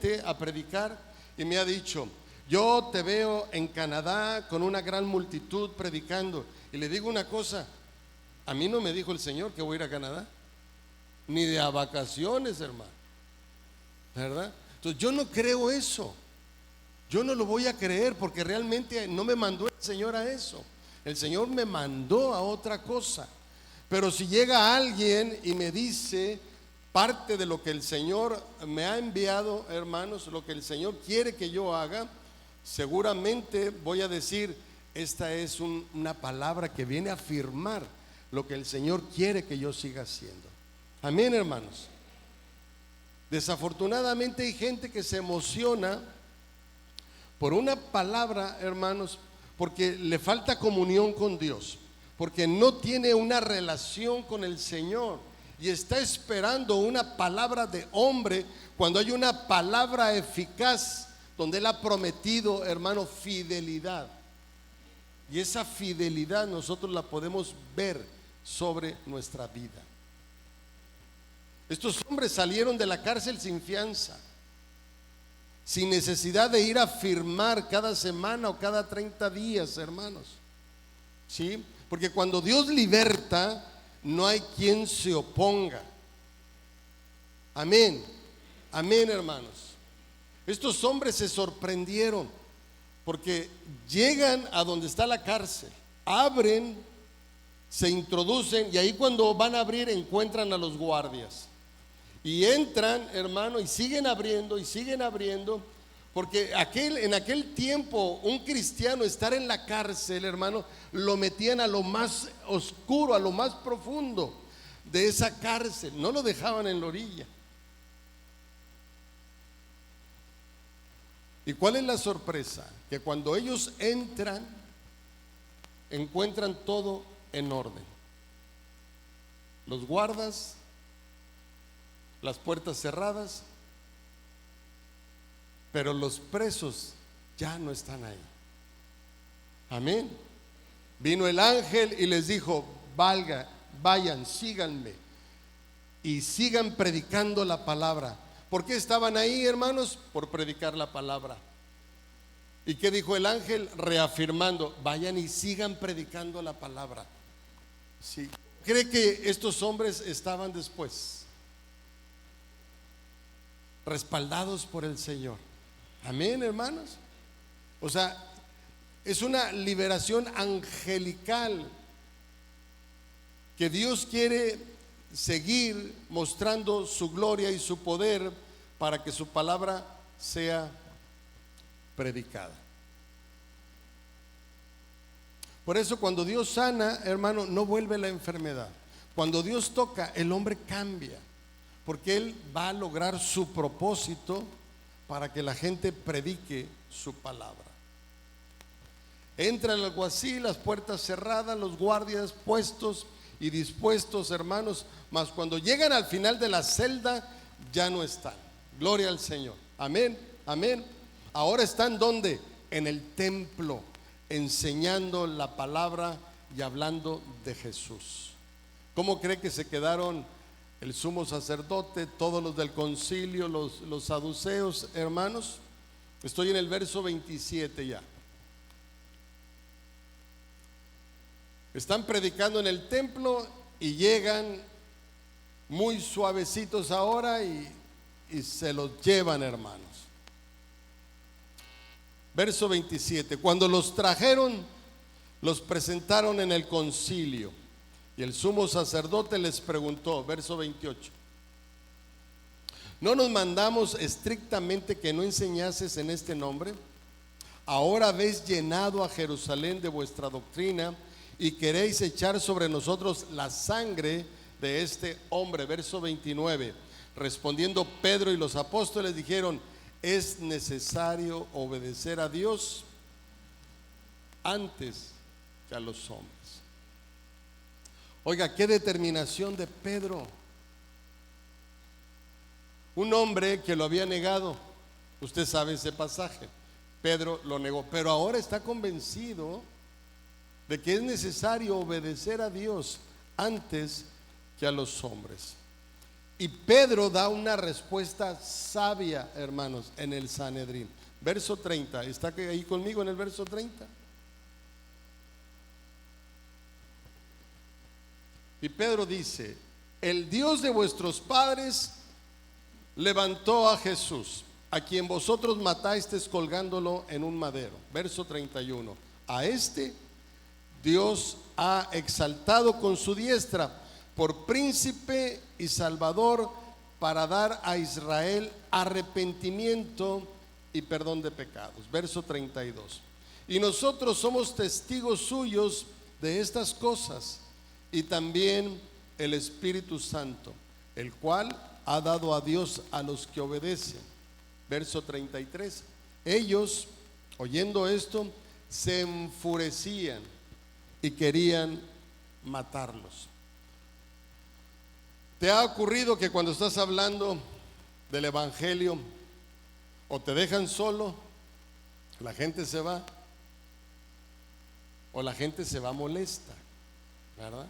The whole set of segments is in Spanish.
gente a predicar y me ha dicho: yo te veo en Canadá con una gran multitud predicando. Y le digo una cosa: a mí no me dijo el Señor que voy a ir a Canadá, ni de a vacaciones, hermano, ¿verdad? Entonces yo no creo eso. Yo no lo voy a creer, porque realmente no me mandó el Señor a eso. El Señor me mandó a otra cosa. Pero si llega alguien y me dice parte de lo que el Señor me ha enviado, hermanos, lo que el Señor quiere que yo haga, seguramente voy a decir: esta es una palabra que viene a afirmar lo que el Señor quiere que yo siga haciendo. Amén, hermanos. Desafortunadamente hay gente que se emociona por una palabra, hermanos, porque le falta comunión con Dios, porque no tiene una relación con el Señor y está esperando una palabra de hombre, cuando hay una palabra eficaz donde Él ha prometido, hermano, fidelidad. Y esa fidelidad nosotros la podemos ver sobre nuestra vida. Estos hombres salieron de la cárcel sin fianza, sin necesidad de ir a firmar cada semana o cada 30 días, hermanos. ¿Sí? Porque cuando Dios liberta, no hay quien se oponga. Amén. Amén, hermanos. Estos hombres se sorprendieron porque llegan a donde está la cárcel, abren, se introducen, y ahí cuando van a abrir encuentran a los guardias. Y entran, hermano, y siguen abriendo, porque en aquel tiempo un cristiano estar en la cárcel, hermano, lo metían a lo más oscuro, a lo más profundo de esa cárcel, no lo dejaban en la orilla. ¿Y cuál es la sorpresa? Que cuando ellos entran, encuentran todo en orden. Los guardas, las puertas cerradas, pero los presos ya no están ahí. Amén. Vino el ángel y les dijo: vayan, síganme y sigan predicando la palabra. ¿Por qué estaban ahí, hermanos? Por predicar la palabra. ¿Y qué dijo el ángel? Reafirmando: vayan y sigan predicando la palabra. ¿Sí? ¿Cree que estos hombres estaban después respaldados por el Señor? Amén, hermanos. O sea, es una liberación angelical que Dios quiere seguir mostrando su gloria y su poder para que su palabra sea predicada. Por eso cuando Dios sana, hermano, no vuelve la enfermedad. Cuando Dios toca, el hombre cambia, porque Él va a lograr su propósito para que la gente predique su palabra. Entra el alguacil, las puertas cerradas, los guardias puestos y dispuestos, hermanos, mas cuando llegan al final de la celda ya no están. Gloria al Señor. Amén, amén. Ahora están ¿dónde? En el templo, enseñando la palabra y hablando de Jesús. ¿Cómo cree que se quedaron el sumo sacerdote, todos los del concilio, los saduceos, hermanos? Estoy en el verso 27 ya. Están predicando en el templo y llegan muy suavecitos ahora y se los llevan, hermanos. Verso 27. Cuando los trajeron, los presentaron en el concilio. Y el sumo sacerdote les preguntó, verso 28: ¿no nos mandamos estrictamente que no enseñases en este nombre? Ahora habéis llenado a Jerusalén de vuestra doctrina y queréis echar sobre nosotros la sangre de este hombre. Verso 29. Respondiendo Pedro y los apóstoles dijeron: es necesario obedecer a Dios antes que a los hombres. Oiga, qué determinación de Pedro. Un hombre que lo había negado. Usted sabe ese pasaje. Pedro lo negó, pero ahora está convencido de que es necesario obedecer a Dios antes que a los hombres. Y Pedro da una respuesta sabia, hermanos, en el Sanedrín. Verso 30, ¿está ahí conmigo en el verso 30? Y Pedro dice: el Dios de vuestros padres levantó a Jesús, a quien vosotros matasteis colgándolo en un madero. Verso 31, a este Dios ha exaltado con su diestra por príncipe y salvador, para dar a Israel arrepentimiento y perdón de pecados. Verso 32, y nosotros somos testigos suyos de estas cosas, y también el Espíritu Santo, el cual ha dado a Dios a los que obedecen. Verso 33, ellos, oyendo esto, se enfurecían y querían matarlos. ¿Te ha ocurrido que cuando estás hablando del Evangelio o te dejan solo, la gente se va, o la gente se va molesta, ¿verdad?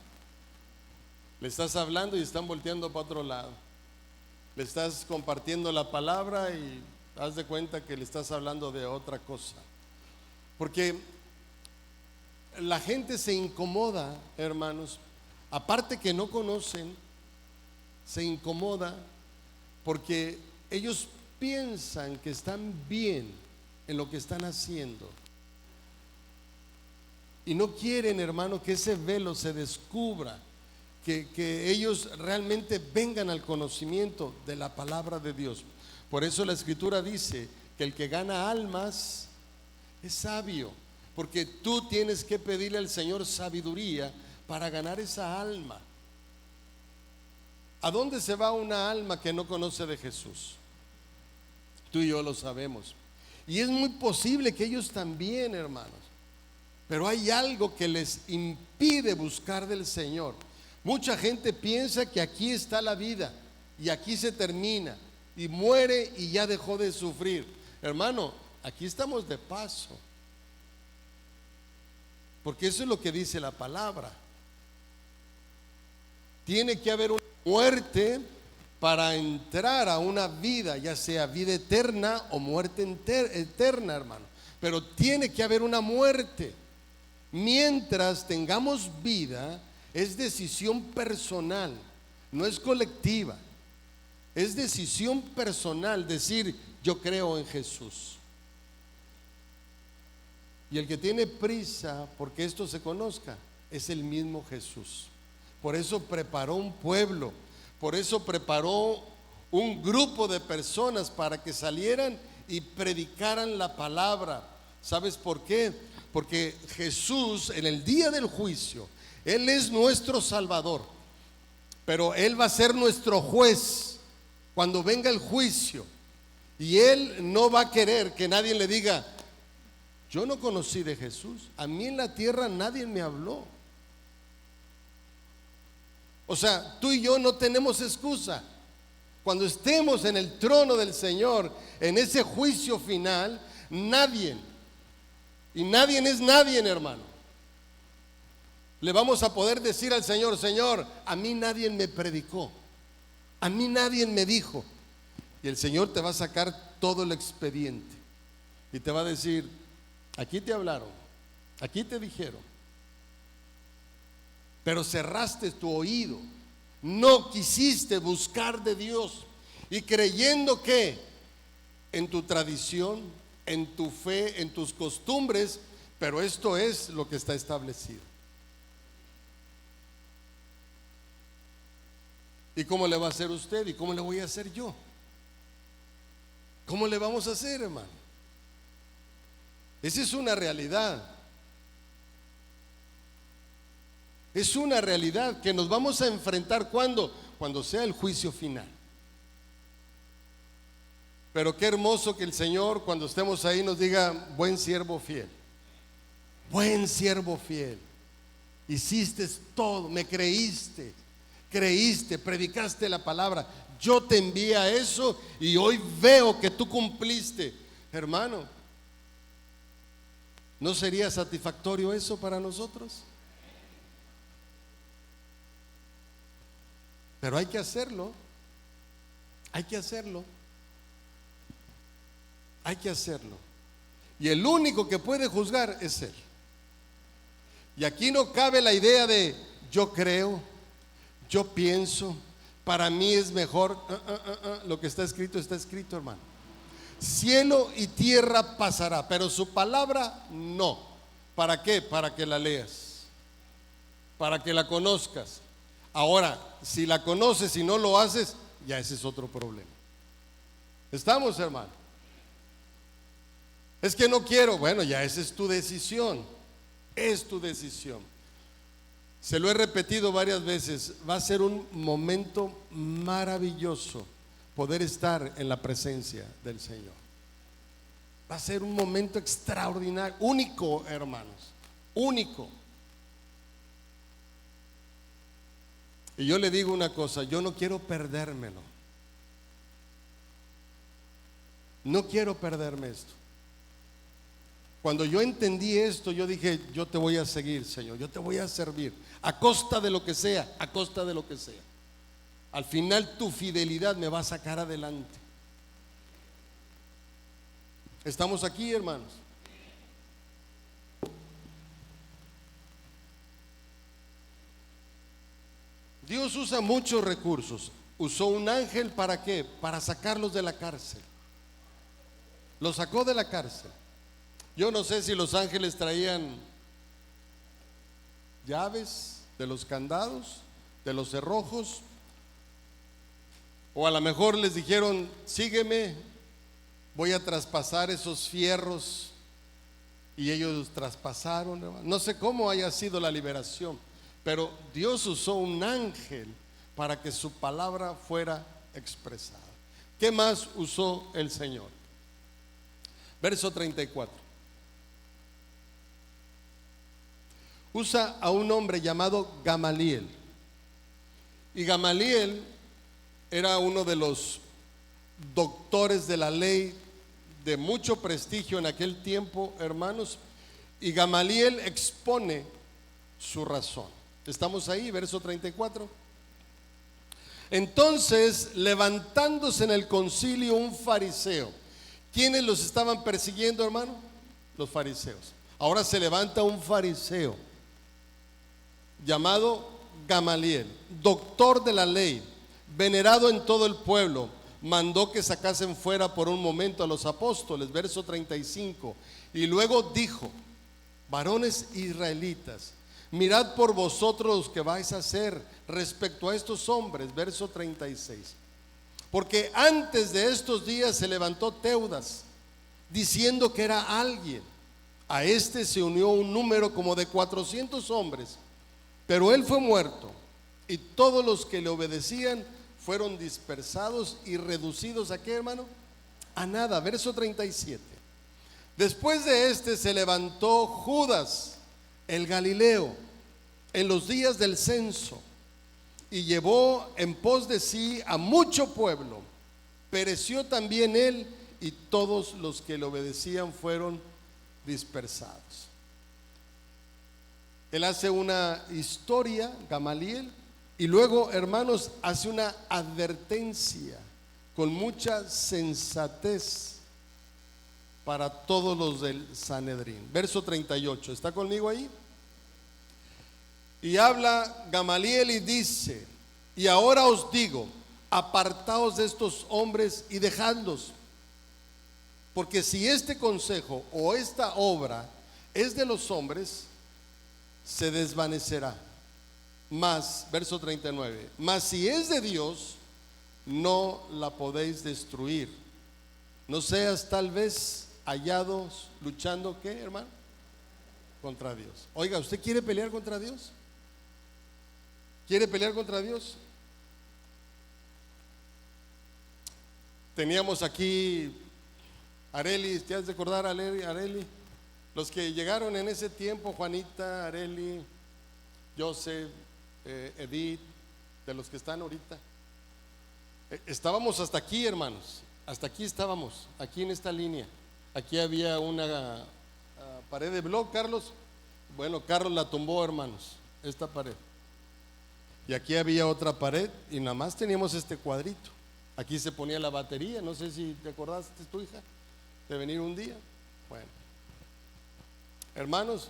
Le estás hablando y están volteando para otro lado. Le estás compartiendo la palabra y haz de cuenta que le estás hablando de otra cosa. Porque la gente se incomoda, hermanos, aparte que no conocen, se incomoda porque ellos piensan que están bien en lo que están haciendo. Y no quieren, hermano, que ese velo se descubra, que ellos realmente vengan al conocimiento de la palabra de Dios. Por eso la Escritura dice que el que gana almas es sabio, porque tú tienes que pedirle al Señor sabiduría para ganar esa alma. ¿A dónde se va una alma que no conoce de Jesús? Tú y yo lo sabemos. Y es muy posible que ellos también, hermanos. Pero hay algo que les impide buscar del Señor. Mucha gente piensa que aquí está la vida y aquí se termina, y muere y ya dejó de sufrir. Hermano, aquí estamos de paso, porque eso es lo que dice la palabra. Tiene que haber una muerte para entrar a una vida, ya sea vida eterna o muerte eterna, hermano. Pero tiene que haber una muerte. Mientras tengamos vida, es decisión personal, no es colectiva. Es decisión personal decir: yo creo en Jesús. Y el que tiene prisa porque esto se conozca es el mismo Jesús. Por eso preparó un pueblo, por eso preparó un grupo de personas para que salieran y predicaran la palabra. ¿Sabes por qué? Porque Jesús, en el día del juicio, Él es nuestro Salvador, pero Él va a ser nuestro juez cuando venga el juicio. Y Él no va a querer que nadie le diga: yo no conocí de Jesús, a mí en la tierra nadie me habló. O sea, tú y yo no tenemos excusa. Cuando estemos en el trono del Señor, en ese juicio final, nadie, y nadie es nadie, hermano, le vamos a poder decir al Señor: Señor, a mí nadie me predicó, a mí nadie me dijo. Y el Señor te va a sacar todo el expediente y te va a decir: aquí te hablaron, aquí te dijeron, pero cerraste tu oído, no quisiste buscar de Dios, y creyendo que en tu tradición, en tu fe, en tus costumbres, pero esto es lo que está establecido. ¿Y cómo le va a hacer usted? ¿Y cómo le voy a hacer yo? ¿Cómo le vamos a hacer, hermano? Esa es una realidad. Es una realidad que nos vamos a enfrentar. ¿Cuándo? Cuando sea el juicio final. Pero qué hermoso que el Señor, cuando estemos ahí, nos diga: buen siervo fiel, buen siervo fiel, hiciste todo, me creíste, predicaste la palabra, yo te envié a eso y hoy veo que tú cumpliste. Hermano, ¿no sería satisfactorio eso para nosotros? Pero hay que hacerlo. Hay que hacerlo. Hay que hacerlo. Y el único que puede juzgar es Él. Y aquí no cabe la idea de yo creo, yo pienso, para mí es mejor. Lo que está escrito, hermano. Cielo y tierra pasará, pero su palabra no. ¿Para qué? Para que la leas, para que la conozcas. Ahora, si la conoces y no lo haces, ya ese es otro problema. ¿Estamos, hermano? Es que no quiero. Bueno, ya esa es tu decisión. Es tu decisión. Se lo he repetido varias veces. Va a ser un momento maravilloso poder estar en la presencia del Señor. Va a ser un momento extraordinario, único, hermanos, único. Y yo le digo una cosa, yo no quiero perdérmelo. No quiero perderme esto. Cuando yo entendí esto, yo dije, yo te voy a seguir, Señor, yo te voy a servir, a costa de lo que sea, a costa de lo que sea. Al final tu fidelidad me va a sacar adelante. ¿Estamos aquí, hermanos? Dios usa muchos recursos. Usó un ángel, ¿para qué? Para sacarlos de la cárcel. Los sacó de la cárcel. Yo no sé si los ángeles traían llaves de los candados, de los cerrojos, o a lo mejor les dijeron, sígueme, voy a traspasar esos fierros, y ellos traspasaron. No sé cómo haya sido la liberación, pero Dios usó un ángel para que su palabra fuera expresada. ¿Qué más usó el Señor? Verso 34. Usa a un hombre llamado Gamaliel. Y Gamaliel era uno de los doctores de la ley de mucho prestigio en aquel tiempo, hermanos. Y Gamaliel expone su razón. Estamos ahí, verso 34. Entonces, levantándose en el concilio un fariseo. ¿Quiénes los estaban persiguiendo, hermano? Los fariseos. Ahora se levanta un fariseo llamado Gamaliel, doctor de la ley, venerado en todo el pueblo. Mandó que sacasen fuera por un momento a los apóstoles, verso 35. Y luego dijo: varones israelitas, mirad por vosotros los que vais a hacer respecto a estos hombres, verso 36. Porque antes de estos días se levantó Teudas, diciendo que era alguien. A este se unió un número como de 400 hombres, pero él fue muerto, y todos los que le obedecían fueron dispersados y reducidos ¿a qué, hermano? A nada. Verso 37. Después de este se levantó Judas el Galileo en los días del censo, y llevó en pos de sí a mucho pueblo. Pereció también él, y todos los que le obedecían fueron dispersados. Él hace una historia, Gamaliel, y luego, hermanos, hace una advertencia con mucha sensatez para todos los del Sanedrín. Verso 38, ¿está conmigo ahí? Y habla Gamaliel y dice: y ahora os digo, apartaos de estos hombres y dejadlos, porque si este consejo o esta obra es de los hombres, se desvanecerá. Mas, verso 39, mas si es de Dios, no la podéis destruir. No seas tal vez hallados luchando, ¿qué, hermano? Contra Dios. Oiga, ¿usted quiere pelear contra Dios? ¿Quiere pelear contra Dios? Teníamos aquí Areli, ¿te has de acordar, Areli? Los que llegaron en ese tiempo, Juanita, Areli, Joseph, Edith, de los que están ahorita. Estábamos hasta aquí, hermanos, hasta aquí estábamos, aquí en esta línea. Aquí había una pared de bloc, Carlos. Bueno, Carlos la tumbó, hermanos, esta pared. Y aquí había otra pared y nada más teníamos este cuadrito. Aquí se ponía la batería, no sé si te acordaste tu hija de venir un día. Bueno, hermanos,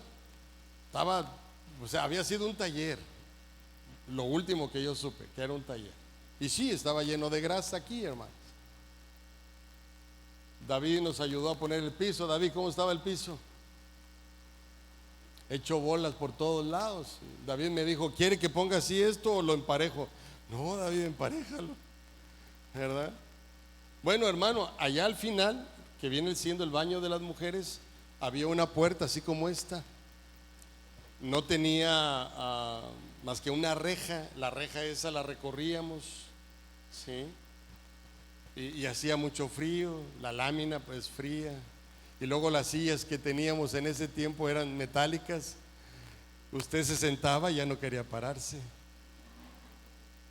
había sido un taller, lo último que yo supe, que era un taller. Y sí, estaba lleno de grasa aquí, hermanos. David nos ayudó a poner el piso. David, ¿cómo estaba el piso? Hecho bolas por todos lados. David me dijo, ¿quiere que ponga así esto o lo emparejo? No, David, emparejalo, ¿verdad? Bueno, hermano, allá al final, que viene siendo el baño de las mujeres, había una puerta así como esta. No tenía más que una reja. La reja esa la recorríamos, ¿sí? Y hacía mucho frío, la lámina pues fría. Y luego las sillas que teníamos en ese tiempo eran metálicas. Usted se sentaba y ya no quería pararse,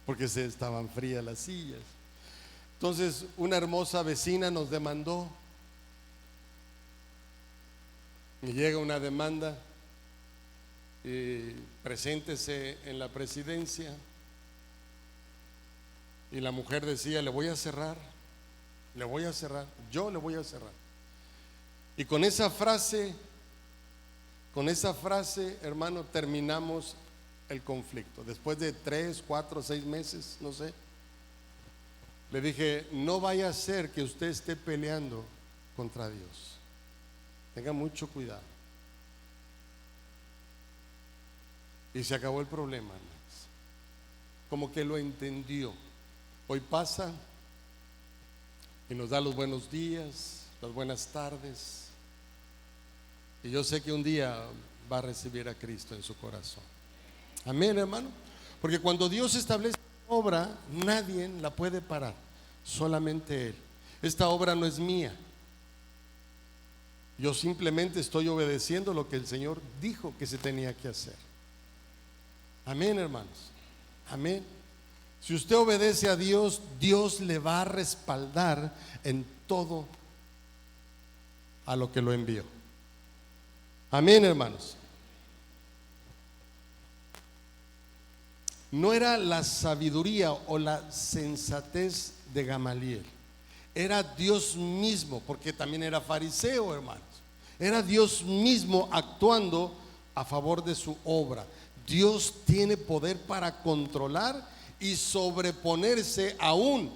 porque estaban frías las sillas. Entonces una hermosa vecina nos demandó. Y llega una demanda, preséntese en la presidencia. Y la mujer decía, le voy a cerrar, yo le voy a cerrar. Y con esa frase, hermano, terminamos el conflicto. Después de 3, 4, 6 meses, no sé, le dije, no vaya a ser que usted esté peleando contra Dios. Tenga mucho cuidado. Y se acabó el problema, hermanos. Como que lo entendió. Hoy pasa y nos da los buenos días, las buenas tardes. Y yo sé que un día va a recibir a Cristo en su corazón. Amén, hermano. Porque cuando Dios establece una obra, nadie la puede parar, solamente Él. Esta obra no es mía. Yo simplemente estoy obedeciendo lo que el Señor dijo que se tenía que hacer. Amén, hermanos. Amén. Si usted obedece a Dios, Dios le va a respaldar en todo a lo que lo envió. Amén, hermanos. No era la sabiduría o la sensatez de Gamaliel, era Dios mismo, porque también era fariseo, hermanos. Era Dios mismo actuando a favor de su obra. Dios tiene poder para controlar y sobreponerse aún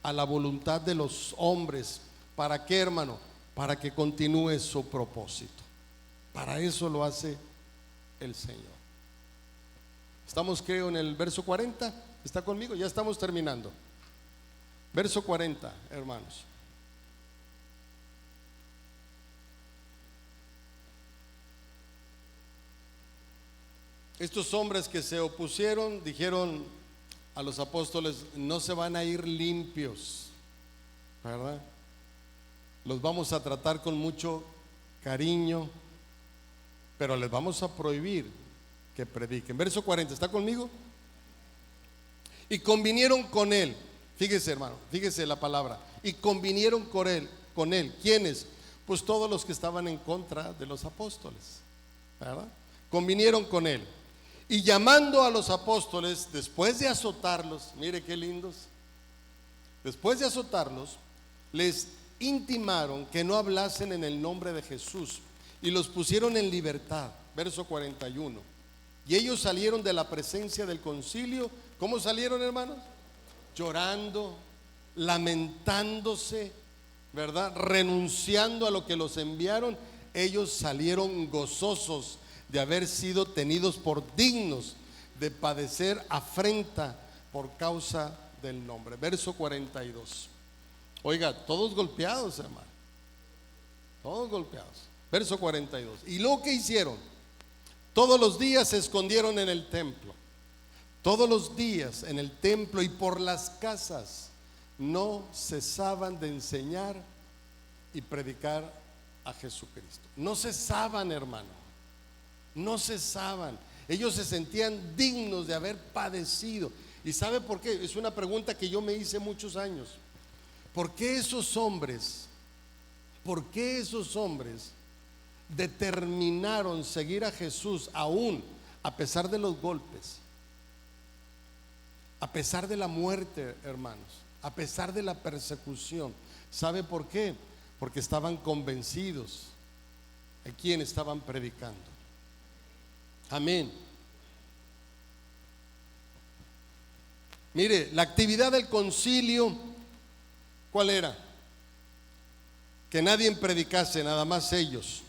a la voluntad de los hombres. ¿Para qué, hermano? Para que continúe su propósito. Para eso lo hace el Señor. Estamos, creo, en el verso 40. ¿Está conmigo? Ya estamos terminando. Verso 40, hermanos. Estos hombres que se opusieron dijeron a los apóstoles, no se van a ir limpios, ¿verdad? Los vamos a tratar con mucho cariño, pero les vamos a prohibir que prediquen. Verso 40, ¿está conmigo? Y convinieron con él. Fíjese, hermano, fíjese la palabra. Y convinieron con él. ¿Quiénes? Pues todos los que estaban en contra de los apóstoles, ¿verdad? Convinieron con él. Y llamando a los apóstoles, después de azotarlos, mire qué lindos, después de azotarlos, les intimaron que no hablasen en el nombre de Jesús y los pusieron en libertad. Verso 41. Y ellos salieron de la presencia del concilio. ¿Cómo salieron, hermanos? Llorando, lamentándose, ¿verdad? Renunciando a lo que los enviaron. Ellos salieron gozosos de haber sido tenidos por dignos de padecer afrenta por causa del nombre. Verso 42. Oiga, todos golpeados, hermano. Todos golpeados. Verso 42. Y lo que hicieron, todos los días se escondieron en el templo. Todos los días en el templo y por las casas no cesaban de enseñar y predicar a Jesucristo. No cesaban, hermano. No cesaban. Ellos se sentían dignos de haber padecido. ¿Y sabe por qué? Es una pregunta que yo me hice muchos años. ¿Por qué esos hombres determinaron seguir a Jesús aún a pesar de los golpes, a pesar de la muerte, hermanos? a pesar de la persecución. ¿Sabe por qué? Porque estaban convencidos de quién estaban predicando. Amén. Mire, la actividad del concilio, ¿cuál era? Que nadie predicase, nada más ellos.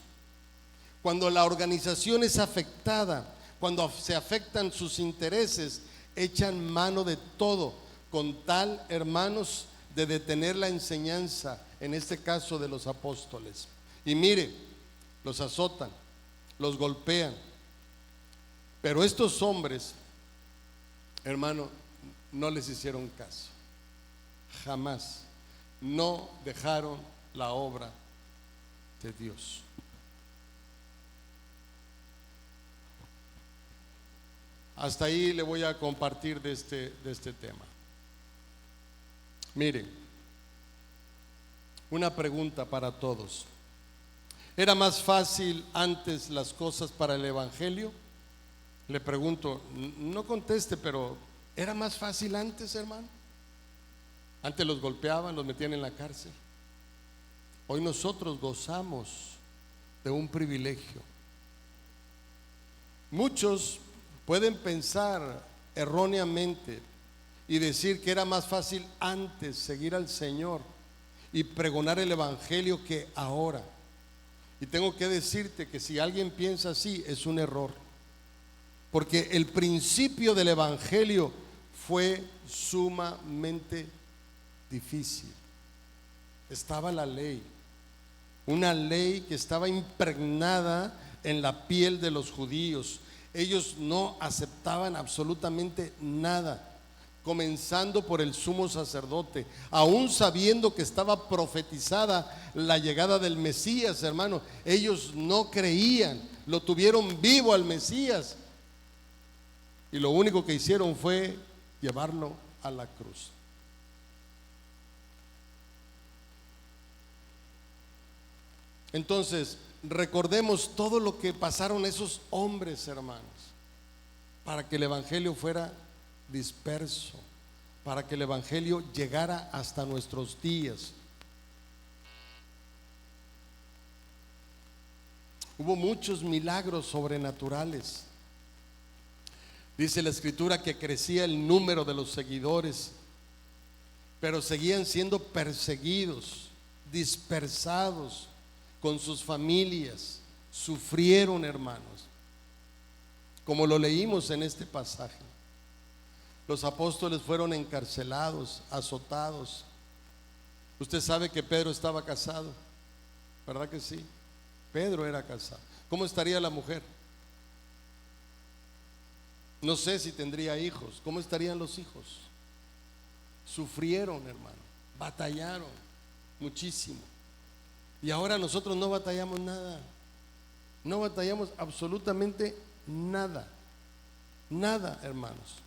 Cuando la organización es afectada, cuando se afectan sus intereses, echan mano de todo, con tal, hermanos, de detener la enseñanza, en este caso de los apóstoles. Y mire, los azotan, los golpean. Pero estos hombres, hermano, no les hicieron caso. Jamás. No dejaron la obra de Dios. Hasta ahí le voy a compartir de este tema. Mire, una pregunta para todos. ¿Era más fácil antes las cosas para el evangelio? Le pregunto, no conteste, pero ¿era más fácil antes, hermano? Antes los golpeaban, los metían en la cárcel. Hoy nosotros gozamos de un privilegio. Muchos pueden pensar erróneamente y decir que era más fácil antes seguir al Señor y pregonar el evangelio que ahora. Y tengo que decirte que si alguien piensa así, es un error. Porque el principio del evangelio fue sumamente difícil. Estaba la ley, una ley que estaba impregnada en la piel de los judíos. Ellos no aceptaban absolutamente nada, comenzando por el sumo sacerdote, aún sabiendo que estaba profetizada la llegada del Mesías, hermano. Ellos no creían, lo tuvieron vivo al Mesías, y lo único que hicieron fue llevarlo a la cruz. Entonces, recordemos todo lo que pasaron esos hombres, hermanos, para que el evangelio fuera disperso, para que el evangelio llegara hasta nuestros días. Hubo muchos milagros sobrenaturales. Dice la escritura que crecía el número de los seguidores, pero seguían siendo perseguidos, dispersados con sus familias. Sufrieron, hermanos, como lo leímos en este pasaje. Los apóstoles fueron encarcelados, azotados. Usted sabe que Pedro estaba casado, ¿verdad que sí? Pedro era casado. ¿Cómo estaría la mujer? No sé si tendría hijos. ¿Cómo estarían los hijos? Sufrieron, hermano, batallaron muchísimo. Y ahora nosotros no batallamos nada. No batallamos absolutamente nada. Nada, hermanos.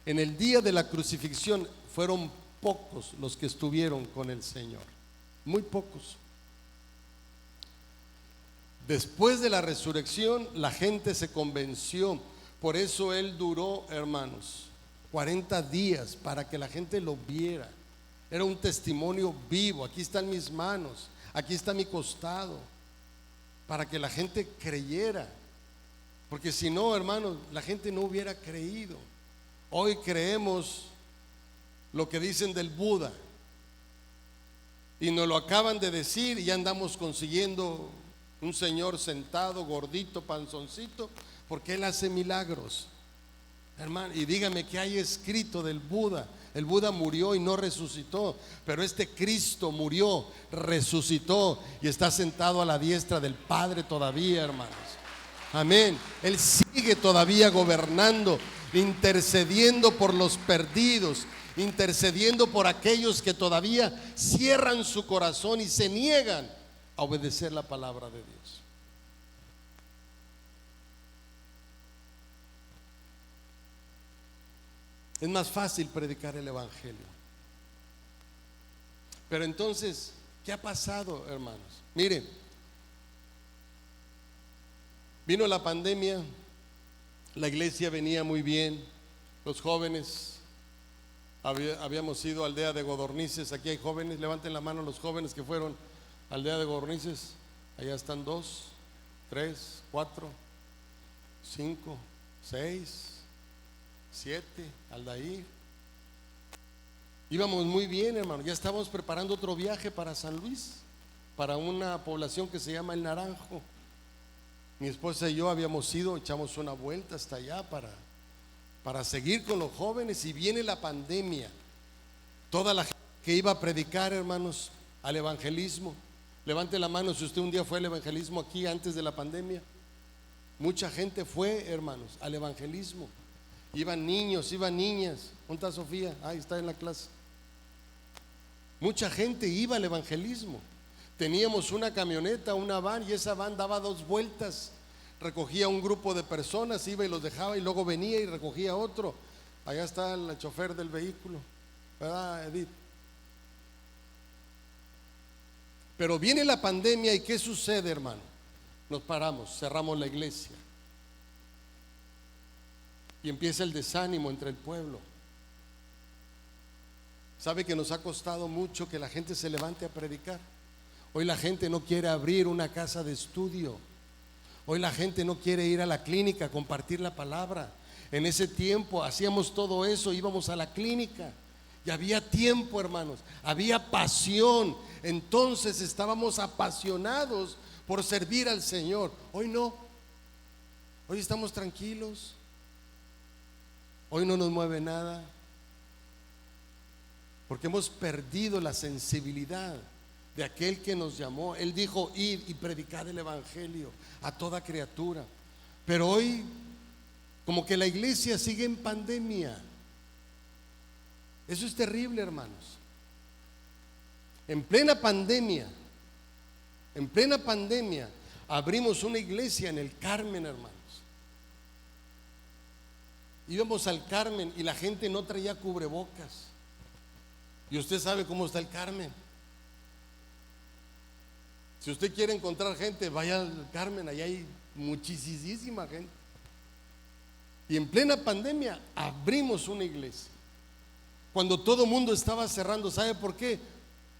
En el día de la crucifixión fueron pocos los que estuvieron con el Señor. Muy pocos. Después de la resurrección, la gente se convenció. Por eso Él duró, hermanos, 40 días para que la gente lo viera. Era un testimonio vivo. Aquí están mis manos, aquí está mi costado, para que la gente creyera. Porque si no, hermanos, la gente no hubiera creído. Hoy creemos lo que dicen del Buda, y nos lo acaban de decir, y ya andamos consiguiendo un señor sentado, gordito, panzoncito, porque él hace milagros, hermano. Y dígame qué hay escrito del Buda. El Buda murió y no resucitó, pero este Cristo murió, resucitó y está sentado a la diestra del Padre todavía, hermanos. Amén. Él sigue todavía gobernando, intercediendo por los perdidos, intercediendo por aquellos que todavía cierran su corazón y se niegan a obedecer la palabra de Dios. Es más fácil predicar el evangelio. Pero entonces, ¿qué ha pasado, hermanos? Mire, vino la pandemia, la iglesia venía muy bien, los jóvenes Habíamos ido a Aldea de Godornices. Aquí hay jóvenes, levanten la mano los jóvenes que fueron a Aldea de Godornices. Allá están 2, 3, 4, 5, 6, 7, Aldair. Íbamos muy bien, hermano. Ya estábamos preparando otro viaje para San Luis, para una población que se llama El Naranjo. Mi esposa y yo habíamos ido, echamos una vuelta hasta allá para seguir con los jóvenes, y viene la pandemia. Toda la gente que iba a predicar, hermanos, al evangelismo, levante la mano si usted un día fue al evangelismo aquí antes de la pandemia. Mucha gente fue, hermanos, al evangelismo. Iban niños, iban niñas. ¿Dónde está Sofía? Ahí está en la clase. Mucha gente iba al evangelismo. Teníamos una camioneta, una van, y esa van daba 2 vueltas. Recogía un grupo de personas, iba y los dejaba, y luego venía y recogía otro. Allá está el chofer del vehículo, ¿verdad, Edith? Pero viene la pandemia, y ¿qué sucede, hermano? Nos paramos, cerramos la iglesia, y empieza el desánimo entre el pueblo. ¿Sabe que nos ha costado mucho que la gente se levante a predicar? Hoy la gente no quiere abrir una casa de estudio. Hoy la gente no quiere ir a la clínica a compartir la palabra. En ese tiempo hacíamos todo eso, íbamos a la clínica y había tiempo, hermanos, había pasión. Entonces estábamos apasionados por servir al Señor. Hoy no. Hoy estamos tranquilos. Hoy no nos mueve nada, porque hemos perdido la sensibilidad de aquel que nos llamó. Él dijo: id y predicad el evangelio a toda criatura. Pero hoy como que la iglesia sigue en pandemia. Eso es terrible, hermanos. En plena pandemia abrimos una iglesia en el Carmen, hermanos. Íbamos al Carmen y la gente no traía cubrebocas. Y usted sabe cómo está el Carmen. Si usted quiere encontrar gente, vaya al Carmen, allá hay muchísima gente. Y en plena pandemia abrimos una iglesia, cuando todo el mundo estaba cerrando. ¿Sabe por qué?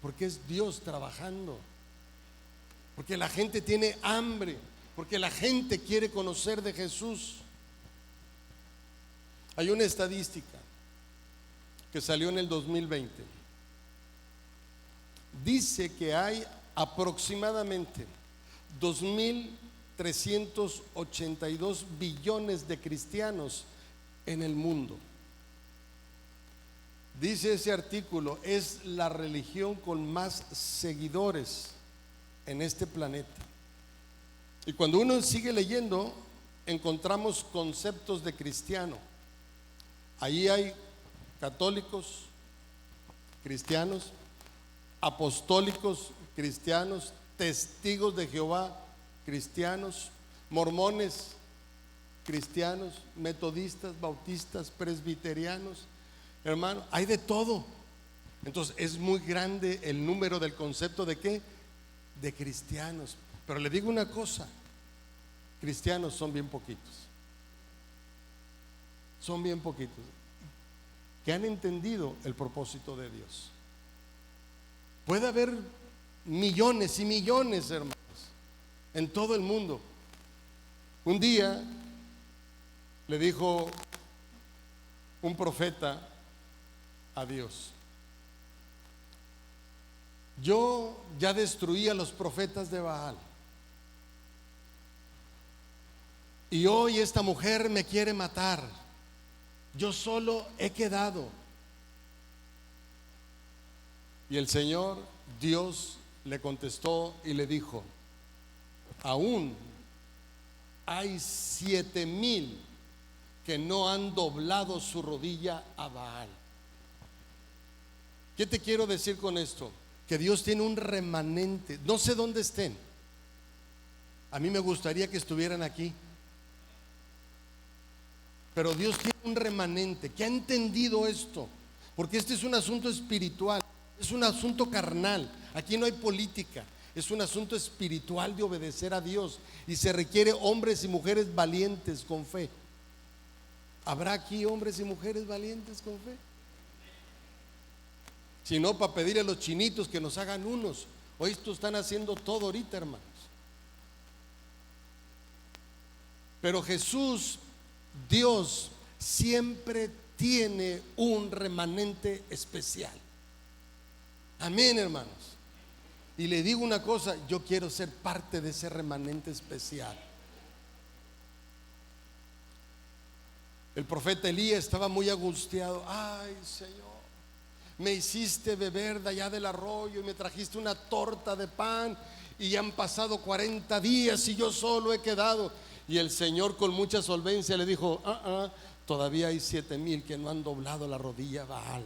Porque es Dios trabajando, porque la gente tiene hambre, porque la gente quiere conocer de Jesús. Hay una estadística que salió en el 2020. Dice que hay aproximadamente 2.382 billones de cristianos en el mundo. Dice ese artículo, es la religión con más seguidores en este planeta. Y cuando uno sigue leyendo, encontramos conceptos de cristiano. Ahí hay católicos, cristianos, apostólicos, cristianos, testigos de Jehová, cristianos, mormones, cristianos, metodistas, bautistas, presbiterianos. Hermano, hay de todo. Entonces es muy grande el número del concepto de ¿qué? De cristianos. Pero le digo una cosa: cristianos son bien poquitos. Son bien poquitos que han entendido el propósito de Dios. Puede haber millones y millones, hermanos, en todo el mundo. Un día le dijo un profeta a Dios: yo ya destruí a los profetas de Baal, y hoy esta mujer me quiere matar. Yo solo he quedado. Y el Señor Dios le contestó y le dijo: aún hay 7,000 que no han doblado su rodilla a Baal. ¿Qué te quiero decir con esto? Que Dios tiene un remanente. No sé dónde estén. A mí me gustaría que estuvieran aquí. Pero Dios tiene un remanente que ha entendido esto, porque este es un asunto espiritual, es un asunto carnal. Aquí no hay política, es un asunto espiritual de obedecer a Dios, y se requiere hombres y mujeres valientes con fe. ¿Habrá aquí hombres y mujeres valientes con fe? sino para pedirle a los chinitos que nos hagan unos. Hoy estos están haciendo todo ahorita, hermanos. Pero Jesús, Dios, siempre tiene un remanente especial. Amén, hermanos. Y le digo una cosa, yo quiero ser parte de ese remanente especial. El profeta Elías estaba muy angustiado. Ay, Señor, me hiciste beber de allá del arroyo y me trajiste una torta de pan y ya han pasado 40 días y yo solo he quedado. Y el Señor con mucha solvencia le dijo: todavía hay 7,000 que no han doblado la rodilla a Baal.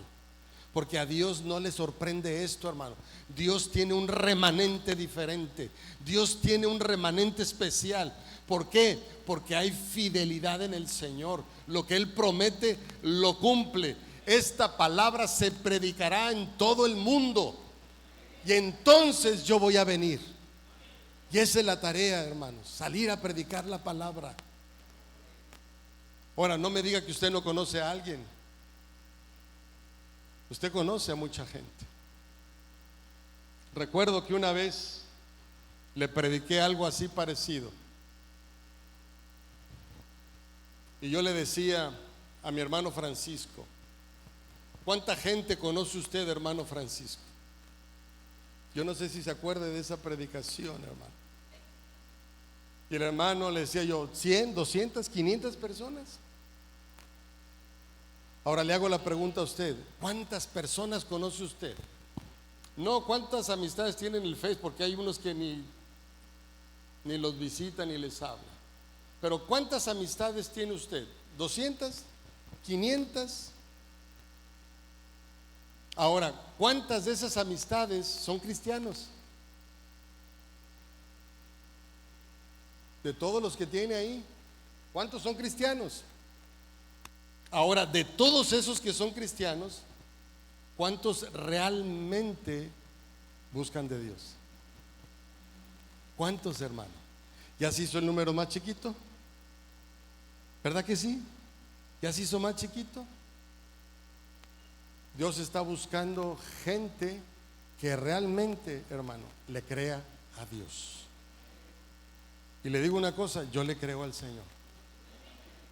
Porque a Dios no le sorprende esto, hermano. Dios tiene un remanente diferente. Dios tiene un remanente especial. ¿Por qué? Porque hay fidelidad en el Señor. Lo que Él promete, lo cumple. Esta palabra se predicará en todo el mundo. Y entonces yo voy a venir. Y esa es la tarea, hermanos. Salir a predicar la palabra. Ahora, no me diga que usted no conoce a alguien. Usted conoce a mucha gente. Recuerdo que una vez le prediqué algo así parecido. Y yo le decía a mi hermano Francisco: ¿cuánta gente conoce usted, hermano Francisco? Yo no sé si se acuerda de esa predicación, hermano. Y el hermano le decía yo: 100, 200, 500 personas. Ahora le hago la pregunta a usted: ¿cuántas personas conoce usted? No, ¿cuántas amistades tiene en el Facebook? Porque hay unos que ni los visitan ni les habla. Pero ¿cuántas amistades tiene usted? ¿200? ¿500? Ahora, ¿cuántas de esas amistades son cristianos? De todos los que tiene ahí, ¿cuántos son cristianos? Ahora, de todos esos que son cristianos, ¿cuántos realmente buscan de Dios? ¿Cuántos, hermano? ¿Ya se hizo el número más chiquito? ¿Verdad que sí? ¿Ya se hizo más chiquito? Dios está buscando gente que realmente, hermano, le crea a Dios. Y le digo una cosa, yo le creo al Señor.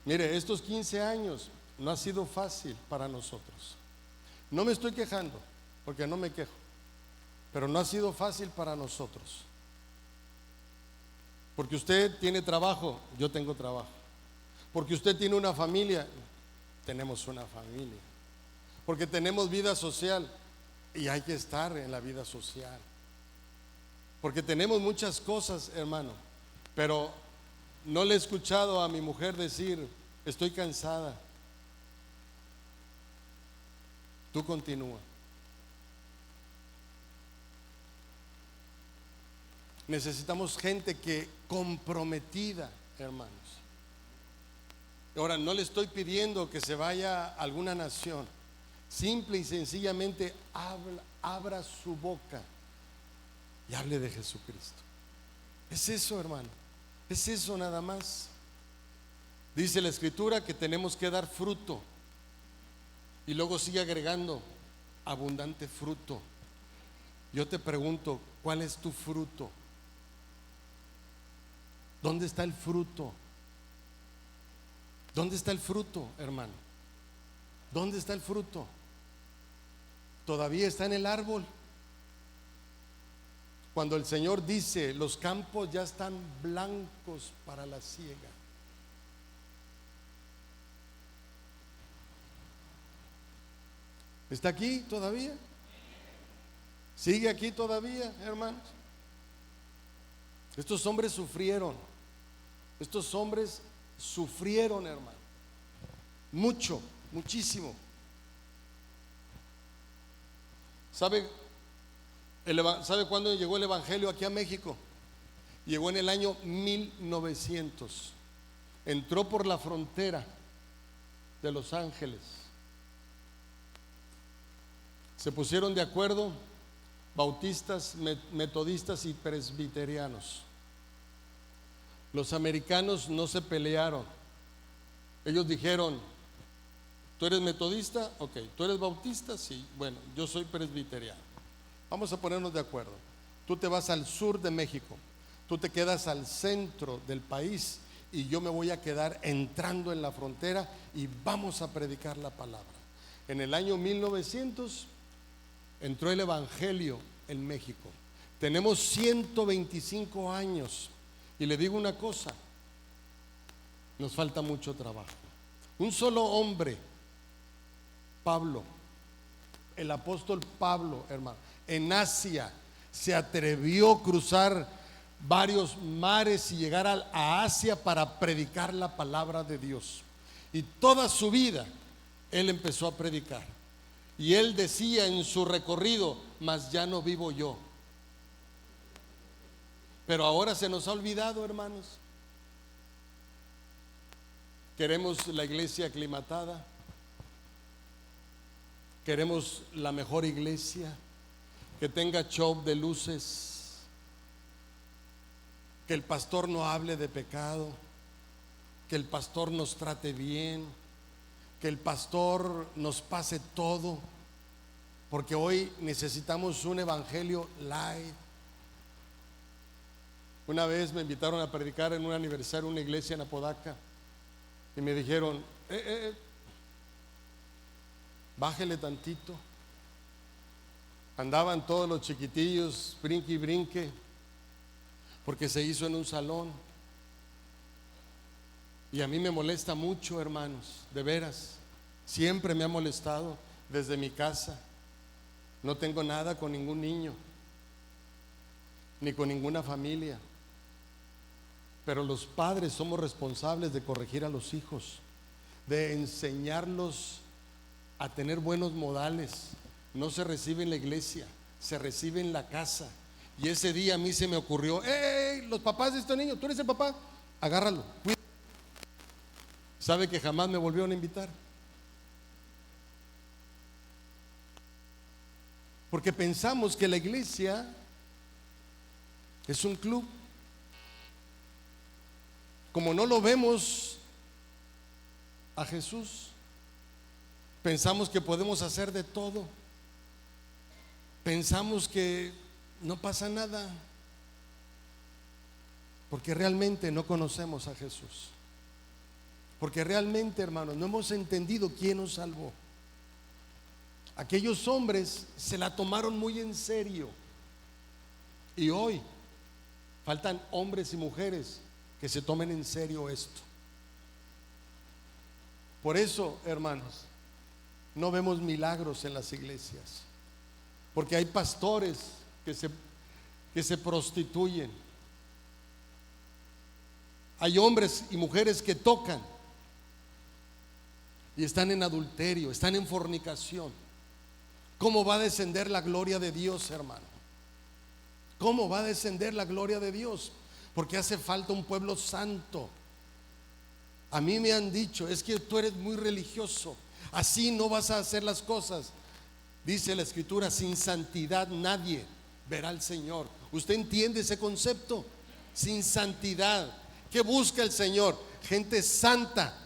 Mire, estos 15 años no ha sido fácil para nosotros. No me estoy quejando, porque no me quejo, pero no ha sido fácil para nosotros. Porque usted tiene trabajo, yo tengo trabajo. Porque usted tiene una familia, tenemos una familia. Porque tenemos vida social y hay que estar en la vida social. Porque tenemos muchas cosas, hermano, pero no le he escuchado a mi mujer decir: estoy cansada. Tú continúa. Necesitamos gente que comprometida, hermanos. Ahora, no le estoy pidiendo que se vaya a alguna nación. Simple y sencillamente abra su boca y hable de Jesucristo. Es eso, hermano. Es eso nada más. Dice la Escritura que tenemos que dar fruto. Y luego sigue agregando: abundante fruto. Yo te pregunto, ¿cuál es tu fruto? ¿Dónde está el fruto? ¿Dónde está el fruto, hermano? ¿Dónde está el fruto? Todavía está en el árbol. Cuando el Señor dice: los campos ya están blancos para la siega. ¿Está aquí todavía? ¿Sigue aquí todavía, hermanos? Estos hombres sufrieron. Estos hombres sufrieron, hermano. Mucho, muchísimo. ¿Sabe cuándo llegó el evangelio aquí a México? Llegó en el año 1900. Entró por la frontera de Los Ángeles. Se pusieron de acuerdo bautistas, metodistas y presbiterianos. Los americanos no se pelearon. Ellos dijeron: ¿Tú eres metodista? Ok. ¿Tú eres bautista? Sí. Bueno, yo soy presbiteriano. Vamos a ponernos de acuerdo. Tú te vas al sur de México, tú te quedas al centro del país y yo me voy a quedar entrando en la frontera y vamos a predicar la palabra. En el año 1900 entró el evangelio en México. Tenemos 125 años y le digo una cosa, nos falta mucho trabajo. Un solo hombre, Pablo, el apóstol Pablo, hermano, en Asia se atrevió a cruzar varios mares y llegar a Asia para predicar la palabra de Dios. Y toda su vida él empezó a predicar. Y él decía en su recorrido: mas ya no vivo yo. Pero ahora se nos ha olvidado, hermanos. Queremos la iglesia aclimatada, queremos la mejor iglesia, que tenga show de luces, que el pastor no hable de pecado, que el pastor nos trate bien, que el pastor nos pase todo, porque hoy necesitamos un evangelio light. Una vez me invitaron a predicar en un aniversario en una iglesia en Apodaca y me dijeron: bájele tantito. Andaban todos los chiquitillos, brinque y brinque, porque se hizo en un salón. Y a mí me molesta mucho, hermanos, de veras. Siempre me ha molestado desde mi casa. No tengo nada con ningún niño, ni con ninguna familia. Pero los padres somos responsables de corregir a los hijos, de enseñarlos a tener buenos modales. No se recibe en la iglesia, se recibe en la casa. Y ese día a mí se me ocurrió: los papás de este niño, tú eres el papá, agárralo. ¿Sabe que jamás me volvieron a invitar? Porque pensamos que la iglesia es un club. Como no lo vemos a Jesús, pensamos que podemos hacer de todo. Pensamos que no pasa nada, porque realmente no conocemos a Jesús. Porque realmente, hermanos, no hemos entendido quién nos salvó. Aquellos hombres se la tomaron muy en serio. Y hoy faltan hombres y mujeres que se tomen en serio esto. Por eso, hermanos, no vemos milagros en las iglesias, porque hay pastores que se prostituyen. Hay hombres y mujeres que tocan y están en adulterio, están en fornicación. ¿Cómo va a descender la gloria de Dios, hermano? ¿Cómo va a descender la gloria de Dios? Porque hace falta un pueblo santo. A mí me han dicho: es que tú eres muy religioso, así no vas a hacer las cosas. Dice la escritura: sin santidad nadie verá al Señor. ¿Usted entiende ese concepto? Sin santidad. ¿Qué busca el Señor? Gente santa.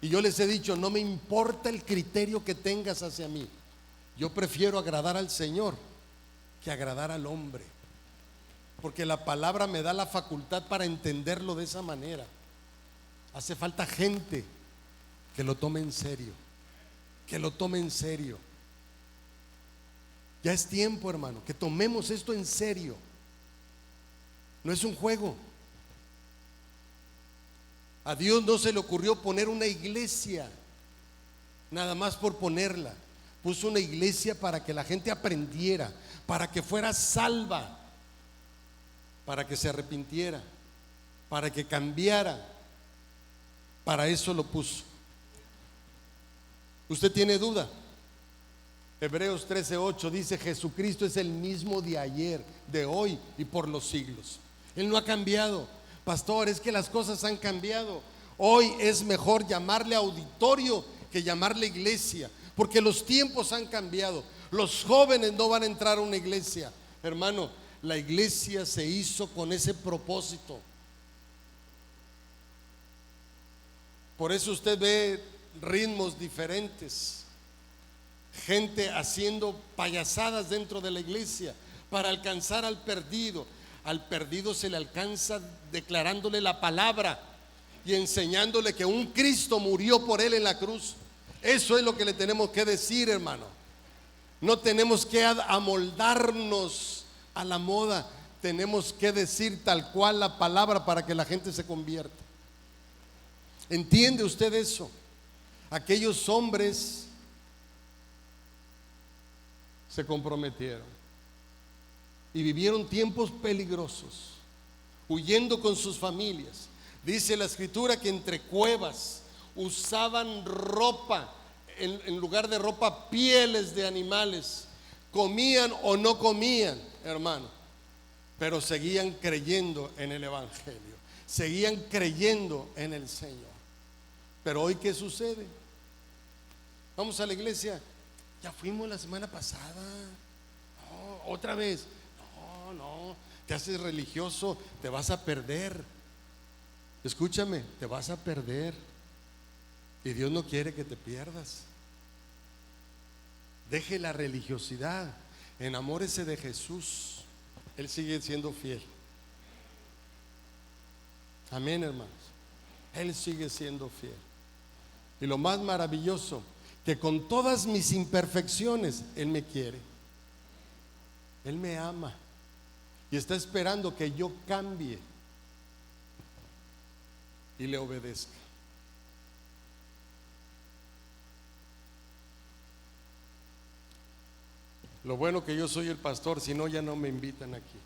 Y yo les he dicho: no me importa el criterio que tengas hacia mí, yo prefiero agradar al Señor que agradar al hombre, porque la palabra me da la facultad para entenderlo de esa manera. Hace falta gente que lo tome en serio, que lo tome en serio. Ya es tiempo, hermano, que tomemos esto en serio. No es un juego. A Dios no se le ocurrió poner una iglesia nada más por ponerla. Puso una iglesia para que la gente aprendiera, para que fuera salva, para que se arrepintiera, para que cambiara. Para eso lo puso. ¿Usted tiene duda? Hebreos 13:8 dice: Jesucristo es el mismo de ayer, de hoy y por los siglos. Él no ha cambiado. Pastor, es que las cosas han cambiado. Hoy es mejor llamarle auditorio que llamarle iglesia, porque los tiempos han cambiado. Los jóvenes no van a entrar a una iglesia. Hermano, la iglesia se hizo con ese propósito. Por eso usted ve ritmos diferentes, gente haciendo payasadas dentro de la iglesia para alcanzar al perdido. Al perdido se le alcanza declarándole la palabra y enseñándole que un Cristo murió por él en la cruz. Eso es lo que le tenemos que decir, hermano. No tenemos que amoldarnos a la moda, tenemos que decir tal cual la palabra para que la gente se convierta. ¿Entiende usted eso? Aquellos hombres se comprometieron y vivieron tiempos peligrosos, huyendo con sus familias. Dice la escritura que entre cuevas usaban ropa, en lugar de ropa, pieles de animales. Comían o no comían, hermano, pero seguían creyendo en el evangelio, seguían creyendo en el Señor. Pero hoy, ¿qué sucede? Vamos a la iglesia, ya fuimos la semana pasada, no, otra vez, no, te haces religioso, te vas a perder. Escúchame, te vas a perder. Y Dios no quiere que te pierdas. Deje la religiosidad, enamórese de Jesús. Él sigue siendo fiel. Amén, hermanos. Él sigue siendo fiel. Y lo más maravilloso, que con todas mis imperfecciones Él me quiere. Él me ama y está esperando que yo cambie y le obedezca. Lo bueno que yo soy el pastor, si no ya no me invitan aquí.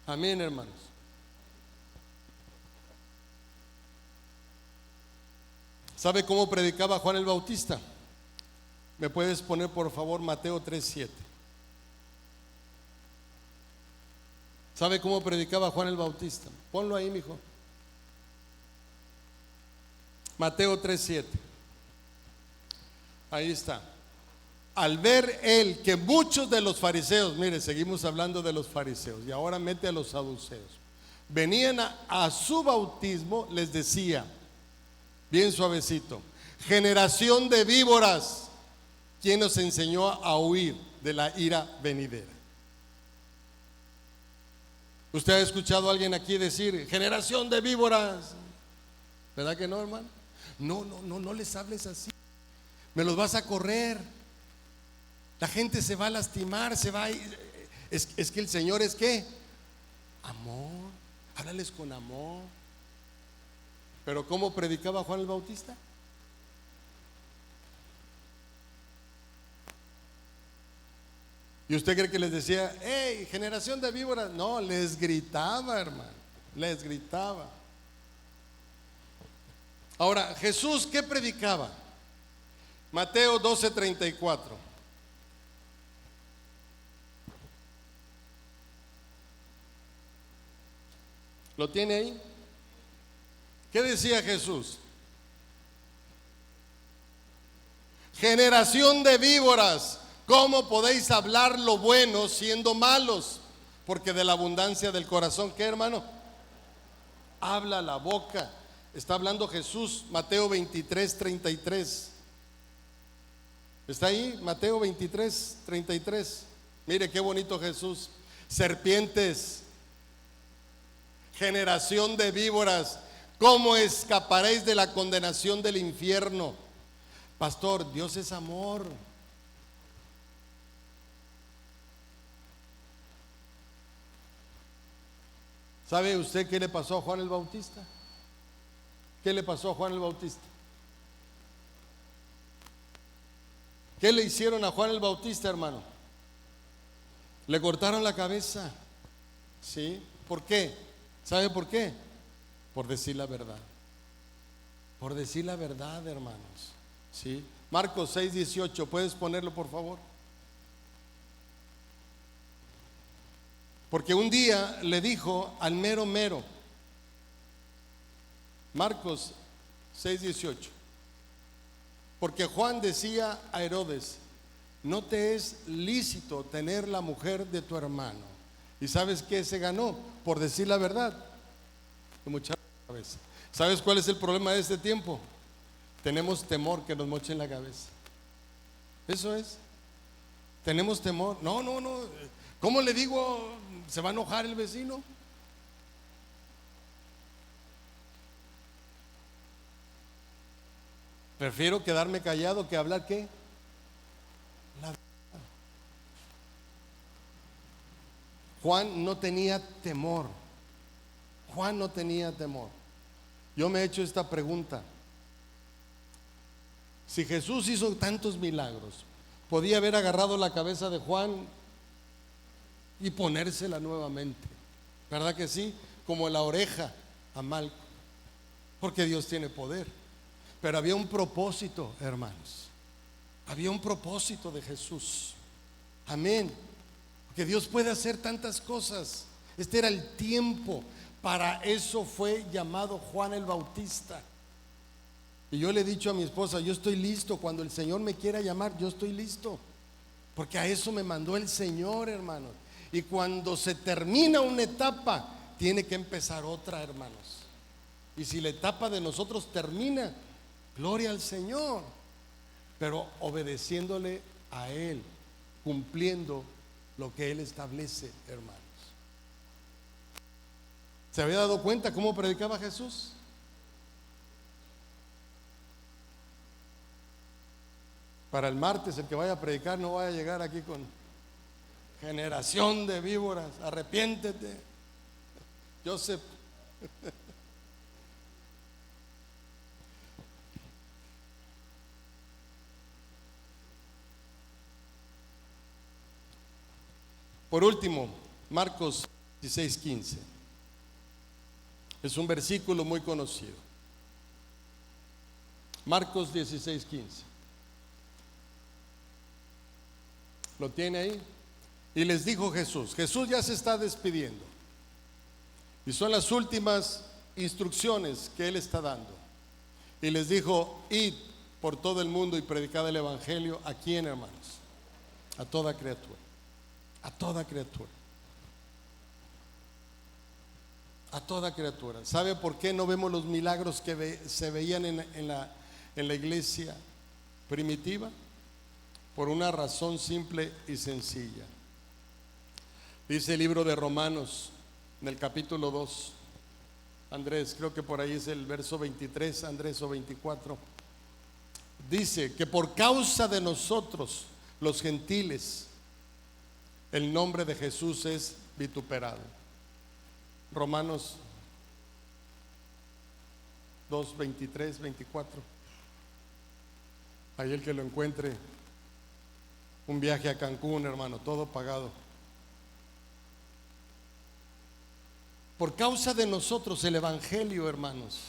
Amén, hermanos. ¿Sabe cómo predicaba Juan el Bautista? ¿Me puedes poner por favor Mateo 3:7? ¿Sabe cómo predicaba Juan el Bautista? Ponlo ahí, mijo. Mateo 3:7. Ahí está. Al ver él que muchos de los fariseos, mire, seguimos hablando de los fariseos y ahora mete a los saduceos, venían a su bautismo, les decía, bien suavecito: generación de víboras, ¿quién nos enseñó a huir de la ira venidera? ¿Usted ha escuchado a alguien aquí decir generación de víboras? ¿Verdad que no, hermano? No les hables así. Me los vas a correr. La gente se va a lastimar, se va a ir. Es que el Señor es ¿qué? Amor. Háblales con amor. Pero ¿cómo predicaba Juan el Bautista? ¿Y usted cree que les decía, hey, generación de víboras? No, les gritaba, hermano, les gritaba. Ahora, Jesús, ¿qué predicaba? Mateo 12:34. ¿Lo tiene ahí? ¿Qué decía Jesús? Generación de víboras, ¿cómo podéis hablar lo bueno siendo malos? Porque de la abundancia del corazón, ¿qué, hermano? Habla la boca. Está hablando Jesús, Mateo 23:33. ¿Está ahí? Mateo 23:33. Mire qué bonito Jesús. Serpientes, generación de víboras, ¿cómo escaparéis de la condenación del infierno? Pastor, Dios es amor. ¿Sabe usted qué le pasó a Juan el Bautista? ¿Qué le pasó a Juan el Bautista? ¿Qué le hicieron a Juan el Bautista, hermano? Le cortaron la cabeza. ¿Sí? ¿Por qué? ¿Sabe por qué? Por decir la verdad. Por decir la verdad, hermanos. ¿Sí? Marcos 6:18, ¿puedes ponerlo por favor? Porque un día le dijo al mero mero, Marcos 6:18, porque Juan decía a Herodes, no te es lícito tener la mujer de tu hermano. ¿Y sabes qué se ganó? Por decir la verdad. Mucha cabeza. ¿Sabes cuál es el problema de este tiempo? Tenemos temor que nos mochen la cabeza. Eso es. Tenemos temor. No. ¿Cómo le digo? ¿Se va a enojar el vecino? Prefiero quedarme callado que hablar ¿qué? La verdad. Juan no tenía temor. Juan no tenía temor. Yo me he hecho esta pregunta. Si Jesús hizo tantos milagros, podía haber agarrado la cabeza de Juan y ponérsela nuevamente, ¿verdad que sí? Como la oreja a Malco, porque Dios tiene poder. Pero había un propósito, hermanos. Había un propósito de Jesús. Amén. Porque Dios puede hacer tantas cosas. Este era el tiempo. Para eso fue llamado Juan el Bautista. Y yo le he dicho a mi esposa, yo estoy listo. Cuando el Señor me quiera llamar, yo estoy listo. Porque a eso me mandó el Señor, hermanos. Y cuando se termina una etapa, tiene que empezar otra, hermanos. Y si la etapa de nosotros termina, gloria al Señor. Pero obedeciéndole a Él, cumpliendo lo que Él establece, hermanos. ¿Se había dado cuenta cómo predicaba Jesús? Para el martes, el que vaya a predicar no vaya a llegar aquí con generación de víboras, arrepiéntete, Joseph. Por último, Marcos 16:15. Es un versículo muy conocido. Marcos 16:15. ¿Lo tiene ahí? Y les dijo Jesús ya se está despidiendo. Y son las últimas instrucciones que Él está dando. Y les dijo, id por todo el mundo y predicad el evangelio. ¿A quién, hermanos? A toda criatura. A toda criatura. A toda criatura. ¿Sabe por qué no vemos los milagros que se veían en la iglesia primitiva? Por una razón simple y sencilla. Dice el libro de Romanos, en el capítulo 2, Andrés, creo que por ahí es el verso 23, Andrés, o 24. Dice que por causa de nosotros, los gentiles, el nombre de Jesús es vituperado. Romanos 2, 23, 24. Ahí el que lo encuentre, un viaje a Cancún, hermano, todo pagado. Por causa de nosotros el evangelio, hermanos,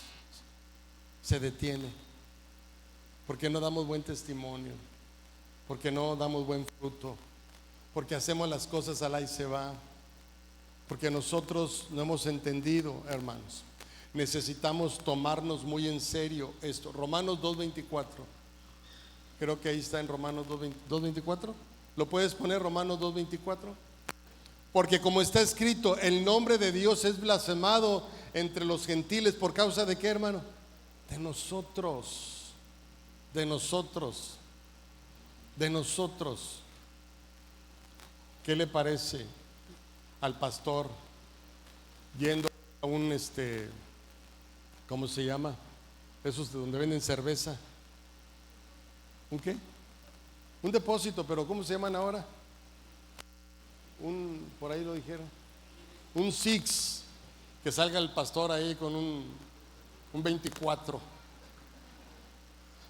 se detiene. Porque no damos buen testimonio, porque no damos buen fruto, porque hacemos las cosas al ahí se va, porque nosotros no hemos entendido, hermanos. Necesitamos tomarnos muy en serio esto. Romanos 2:24. Creo que ahí está en Romanos 2:24. ¿Lo puedes poner, Romanos 2:24? Porque como está escrito, el nombre de Dios es blasfemado entre los gentiles. ¿Por causa de qué, hermano? De nosotros. De nosotros. De nosotros. ¿Qué le parece al pastor yendo a un ¿cómo se llama? Esos de donde venden cerveza. ¿Un qué? Un depósito, pero ¿cómo se llaman ahora? Por ahí lo dijeron. Un Six, que salga el pastor ahí con un 24.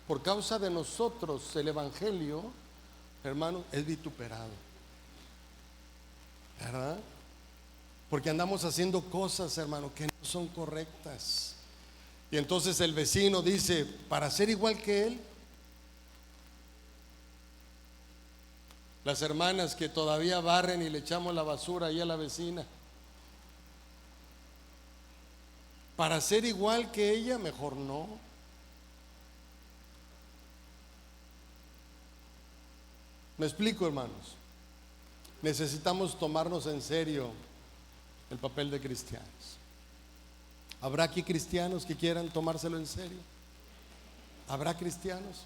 Por causa de nosotros el evangelio, hermano, es vituperado, ¿verdad? Porque andamos haciendo cosas, hermano, que no son correctas. Y entonces el vecino dice, para ser igual que él. Las hermanas que todavía barren y le echamos la basura ahí a la vecina. Para ser igual que ella, mejor no. ¿Me explico, hermanos? Necesitamos tomarnos en serio el papel de cristianos. ¿Habrá aquí cristianos que quieran tomárselo en serio? ¿Habrá cristianos?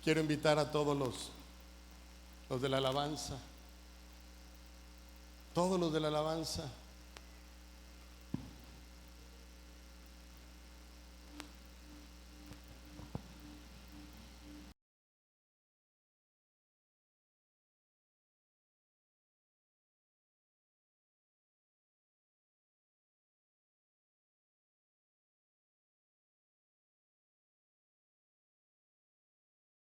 Quiero invitar a todos los de la alabanza, todos los de la alabanza.